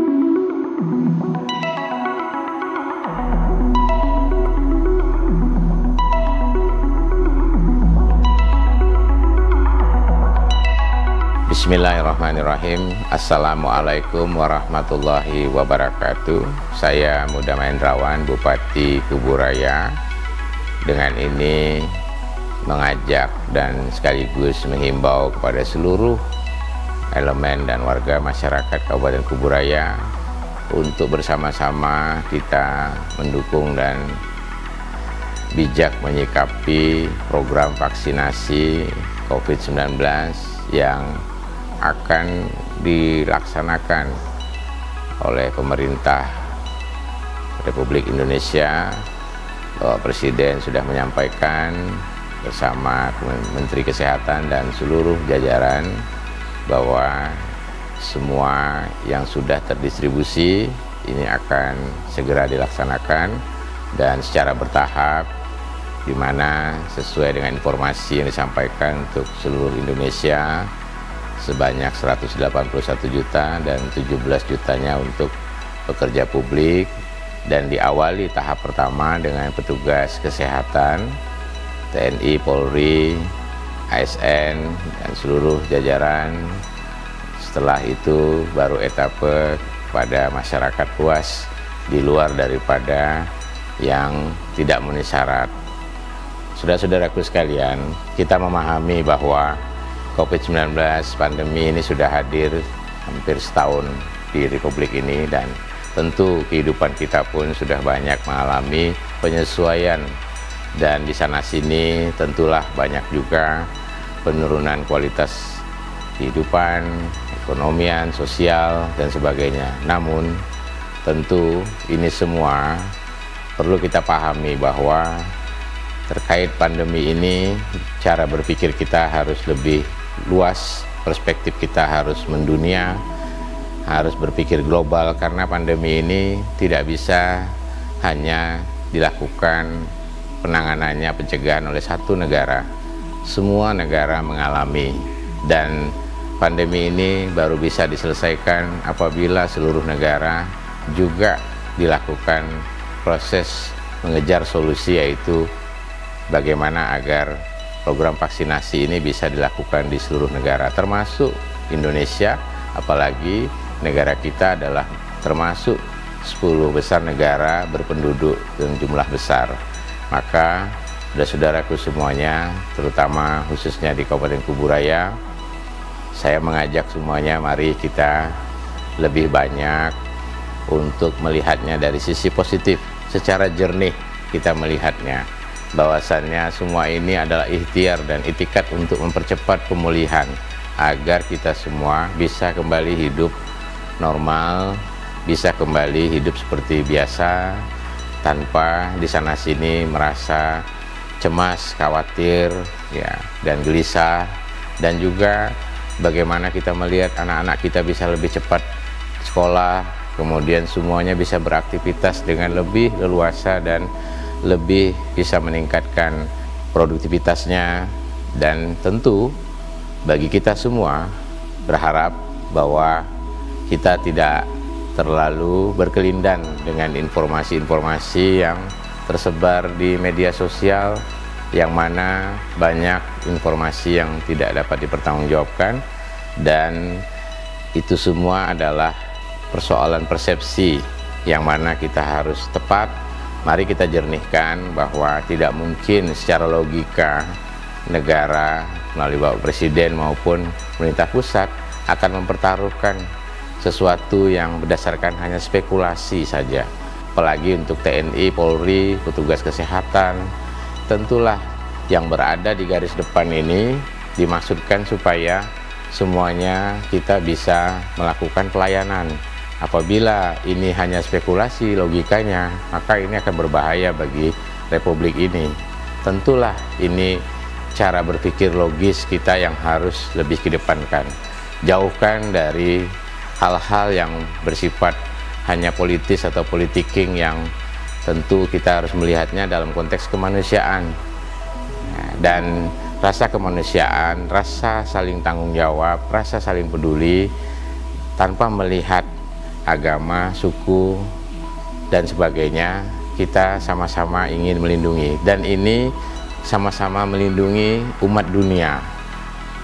Bismillahirrahmanirrahim. Assalamualaikum warahmatullahi wabarakatuh. Saya Muda Mahendrawan, Bupati Kuburaya. Dengan ini mengajak dan sekaligus menghimbau kepada seluruh elemen dan warga masyarakat Kabupaten Kuburaya untuk bersama-sama kita mendukung dan bijak menyikapi program vaksinasi COVID-19 yang akan dilaksanakan oleh pemerintah Republik Indonesia. Bapak Presiden sudah menyampaikan bersama Menteri Kesehatan dan seluruh jajaran bahwa semua yang sudah terdistribusi ini akan segera dilaksanakan dan secara bertahap, di mana sesuai dengan informasi yang disampaikan untuk seluruh Indonesia sebanyak 181 juta dan 17 jutanya untuk pekerja publik, dan diawali tahap pertama dengan petugas kesehatan TNI, Polri, ASN dan seluruh jajaran. Setelah itu baru etape pada masyarakat luas di luar daripada yang tidak memenuhi syarat. Saudara-saudaraku sekalian, kita memahami bahwa COVID-19 pandemi ini sudah hadir hampir setahun di Republik ini, dan tentu kehidupan kita pun sudah banyak mengalami penyesuaian, dan di sana-sini tentulah banyak juga penurunan kualitas kehidupan, ekonomian, sosial, dan sebagainya. Namun tentu ini semua perlu kita pahami bahwa terkait pandemi ini cara berpikir kita harus lebih luas, perspektif kita harus mendunia, harus berpikir global, karena pandemi ini tidak bisa hanya dilakukan penanganannya, pencegahan oleh satu negara. Semua negara mengalami, dan pandemi ini baru bisa diselesaikan apabila seluruh negara juga dilakukan proses mengejar solusi, yaitu bagaimana agar program vaksinasi ini bisa dilakukan di seluruh negara, termasuk Indonesia, apalagi negara kita adalah termasuk 10 besar negara berpenduduk dan jumlah besar. Maka saudara-saudaraku semuanya, terutama khususnya di Kabupaten Kuburaya, saya mengajak semuanya, mari kita lebih banyak untuk melihatnya dari sisi positif, secara jernih kita melihatnya, bahwasannya semua ini adalah ikhtiar dan itikat untuk mempercepat pemulihan agar kita semua bisa kembali hidup normal, bisa kembali hidup seperti biasa tanpa di sana sini merasa cemas, khawatir, ya, dan gelisah. Dan juga bagaimana kita melihat anak-anak kita bisa lebih cepat sekolah, kemudian semuanya bisa beraktivitas dengan lebih leluasa dan lebih bisa meningkatkan produktivitasnya. Dan tentu bagi kita semua berharap bahwa kita tidak terlalu berkelindan dengan informasi-informasi yang tersebar di media sosial, yang mana banyak informasi yang tidak dapat dipertanggungjawabkan, dan itu semua adalah persoalan persepsi yang mana kita harus tepat. Mari kita jernihkan bahwa tidak mungkin secara logika negara melalui Bapak Presiden maupun pemerintah pusat akan mempertaruhkan sesuatu yang berdasarkan hanya spekulasi saja. Apalagi untuk TNI, Polri, petugas kesehatan, tentulah yang berada di garis depan ini dimaksudkan supaya semuanya kita bisa melakukan pelayanan. Apabila ini hanya spekulasi logikanya, maka ini akan berbahaya bagi Republik ini. Tentulah ini cara berpikir logis kita yang harus lebih kedepankan. Jauhkan dari hal-hal yang bersifat hanya politis atau politiking, yang tentu kita harus melihatnya dalam konteks kemanusiaan. Dan rasa kemanusiaan, rasa saling tanggung jawab, rasa saling peduli, tanpa melihat agama, suku, dan sebagainya. Kita sama-sama ingin melindungi, dan ini sama-sama melindungi umat dunia,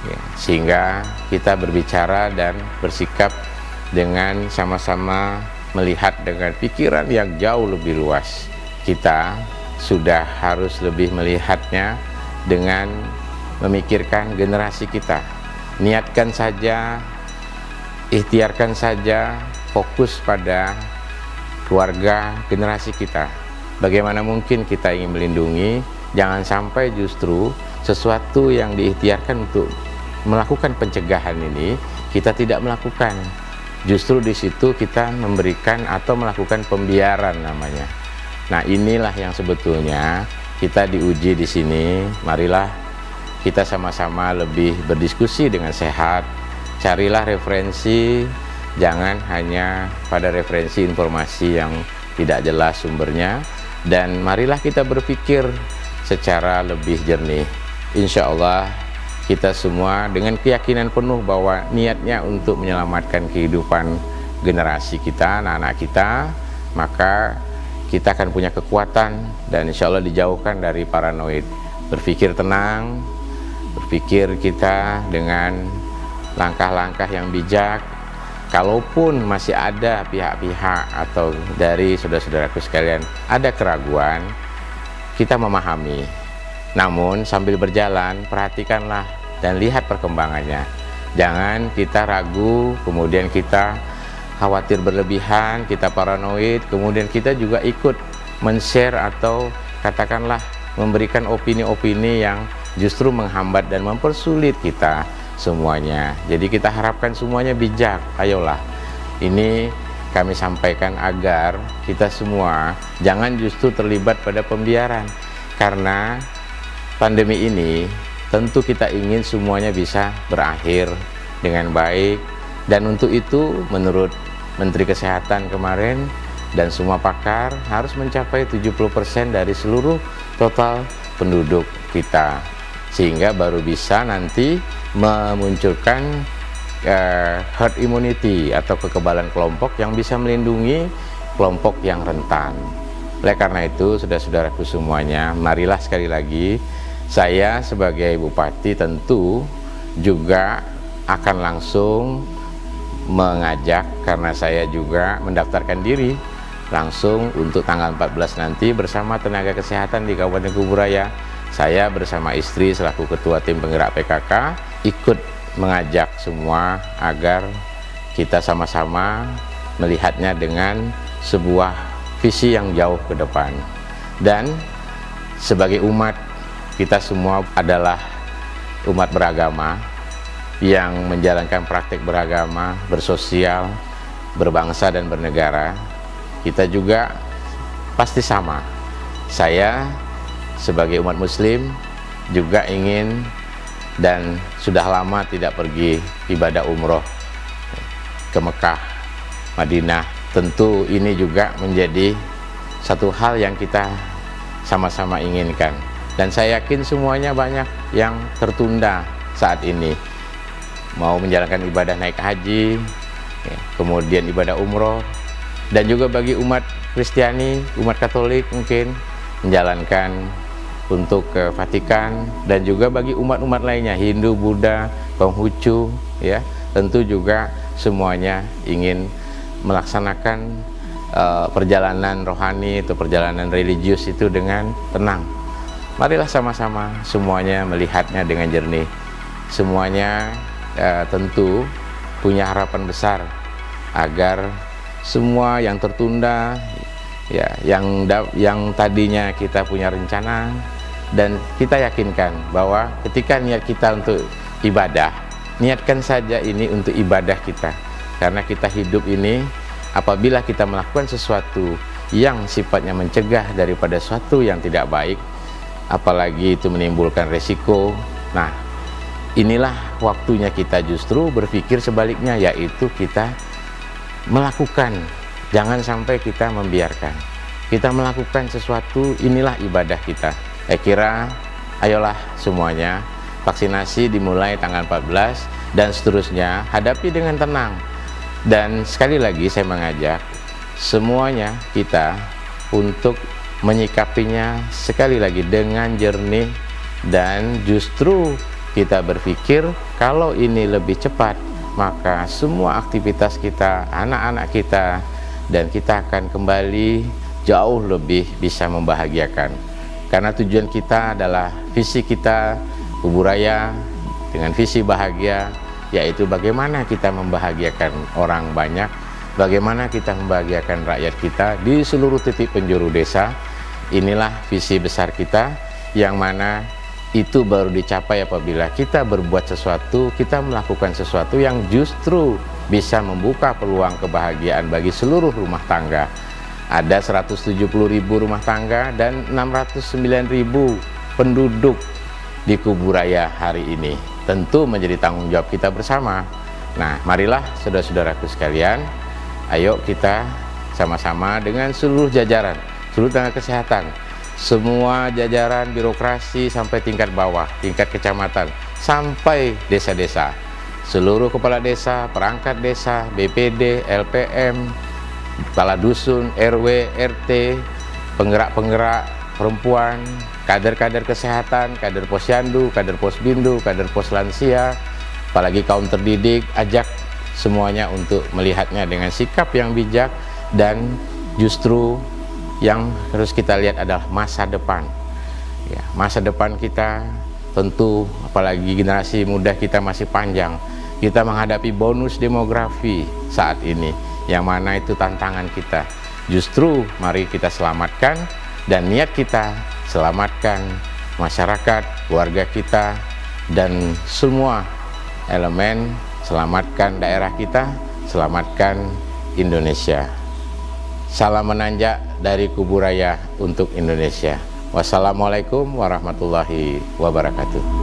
ya, sehingga kita berbicara dan bersikap dengan sama-sama melihat dengan pikiran yang jauh lebih luas. Kita sudah harus lebih melihatnya dengan memikirkan generasi kita. Niatkan saja, ikhtiarkan saja, fokus pada keluarga generasi kita. Bagaimana mungkin kita ingin melindungi, jangan sampai justru sesuatu yang diikhtiarkan untuk melakukan pencegahan ini kita tidak melakukan. Justru di situ kita memberikan atau melakukan pembiaran namanya. Nah, inilah yang sebetulnya kita diuji di sini. Marilah kita sama-sama lebih berdiskusi dengan sehat. Carilah referensi, jangan hanya pada referensi informasi yang tidak jelas sumbernya, dan marilah kita berpikir secara lebih jernih. Insya Allah kita semua dengan keyakinan penuh bahwa niatnya untuk menyelamatkan kehidupan generasi kita, anak-anak kita, maka kita akan punya kekuatan dan insya Allah dijauhkan dari paranoid. Berpikir tenang, berpikir kita dengan langkah-langkah yang bijak. Kalaupun masih ada pihak-pihak atau dari saudara-saudaraku sekalian ada keraguan, kita memahami. Namun sambil berjalan, perhatikanlah dan lihat perkembangannya. Jangan kita ragu, kemudian kita khawatir berlebihan, kita paranoid, kemudian kita juga ikut men-share atau katakanlah memberikan opini-opini yang justru menghambat dan mempersulit kita semuanya. Jadi kita harapkan semuanya bijak. Ayolah, ini kami sampaikan agar kita semua jangan justru terlibat pada pembiaran, karena pandemi ini tentu kita ingin semuanya bisa berakhir dengan baik, dan untuk itu menurut Menteri Kesehatan kemarin dan semua pakar harus mencapai 70% dari seluruh total penduduk kita, sehingga baru bisa nanti memunculkan herd immunity atau kekebalan kelompok yang bisa melindungi kelompok yang rentan. Oleh karena itu, saudara-saudaraku semuanya, marilah sekali lagi saya sebagai Bupati tentu juga akan langsung mengajak, karena saya juga mendaftarkan diri langsung untuk tanggal 14 nanti bersama tenaga kesehatan di Kabupaten Kuburaya. Saya bersama istri selaku Ketua Tim Penggerak PKK ikut mengajak semua agar kita sama-sama melihatnya dengan sebuah visi yang jauh ke depan. Dan sebagai umat, kita semua adalah umat beragama yang menjalankan praktik beragama, bersosial, berbangsa dan bernegara. Kita juga pasti sama. Saya sebagai umat muslim juga ingin dan sudah lama tidak pergi ibadah umroh ke Mekah, Madinah. Tentu ini juga menjadi satu hal yang kita sama-sama inginkan, dan saya yakin semuanya banyak yang tertunda saat ini, mau menjalankan ibadah naik haji, kemudian ibadah umroh, dan juga bagi umat Kristiani, umat Katolik mungkin menjalankan untuk ke Vatikan, dan juga bagi umat-umat lainnya, Hindu, Buddha, Konghucu, ya, tentu juga semuanya ingin melaksanakan perjalanan rohani atau perjalanan religius itu dengan tenang. Marilah sama-sama semuanya melihatnya dengan jernih. Semuanya tentu punya harapan besar agar semua yang tertunda, ya, yang tadinya kita punya rencana, dan kita yakinkan bahwa ketika niat kita untuk ibadah, niatkan saja ini untuk ibadah kita, karena kita hidup ini apabila kita melakukan sesuatu yang sifatnya mencegah daripada sesuatu yang tidak baik, apalagi itu menimbulkan resiko, nah inilah waktunya kita justru berpikir sebaliknya, yaitu kita melakukan, jangan sampai kita membiarkan. Kita melakukan sesuatu, inilah ibadah kita. Saya kira ayolah semuanya, vaksinasi dimulai tanggal 14 dan seterusnya, hadapi dengan tenang. Dan sekali lagi saya mengajak semuanya kita untuk menyikapinya sekali lagi dengan jernih, dan justru kita berpikir kalau ini lebih cepat maka semua aktivitas kita, anak-anak kita, dan kita akan kembali jauh lebih bisa membahagiakan. Karena tujuan kita adalah visi kita Kuburaya dengan visi bahagia, yaitu bagaimana kita membahagiakan orang banyak, bagaimana kita membahagiakan rakyat kita di seluruh titik penjuru desa. Inilah visi besar kita, yang mana itu baru dicapai apabila kita berbuat sesuatu, kita melakukan sesuatu yang justru bisa membuka peluang kebahagiaan bagi seluruh rumah tangga. Ada 170.000 rumah tangga dan 609.000 penduduk di Kuburaya hari ini. Tentu menjadi tanggung jawab kita bersama. Nah, marilah saudara-saudaraku sekalian, ayo kita sama-sama dengan seluruh jajaran, seluruh tenaga kesehatan, semua jajaran birokrasi sampai tingkat bawah, tingkat kecamatan, sampai desa-desa, seluruh kepala desa, perangkat desa, BPD, LPM, kepala dusun, RW, RT, penggerak-penggerak perempuan, kader-kader kesehatan, kader posyandu, kader posbindu, kader pos lansia, apalagi kaum terdidik, ajak semuanya untuk melihatnya dengan sikap yang bijak, dan justru yang harus kita lihat adalah masa depan. Ya, masa depan kita tentu, apalagi generasi muda kita masih panjang. Kita menghadapi bonus demografi saat ini, yang mana itu tantangan kita. Justru mari kita selamatkan, dan niat kita selamatkan masyarakat, keluarga kita, dan semua elemen, selamatkan daerah kita, selamatkan Indonesia. Salam menanjak dari Kuburaya untuk Indonesia. Wassalamualaikum warahmatullahi wabarakatuh.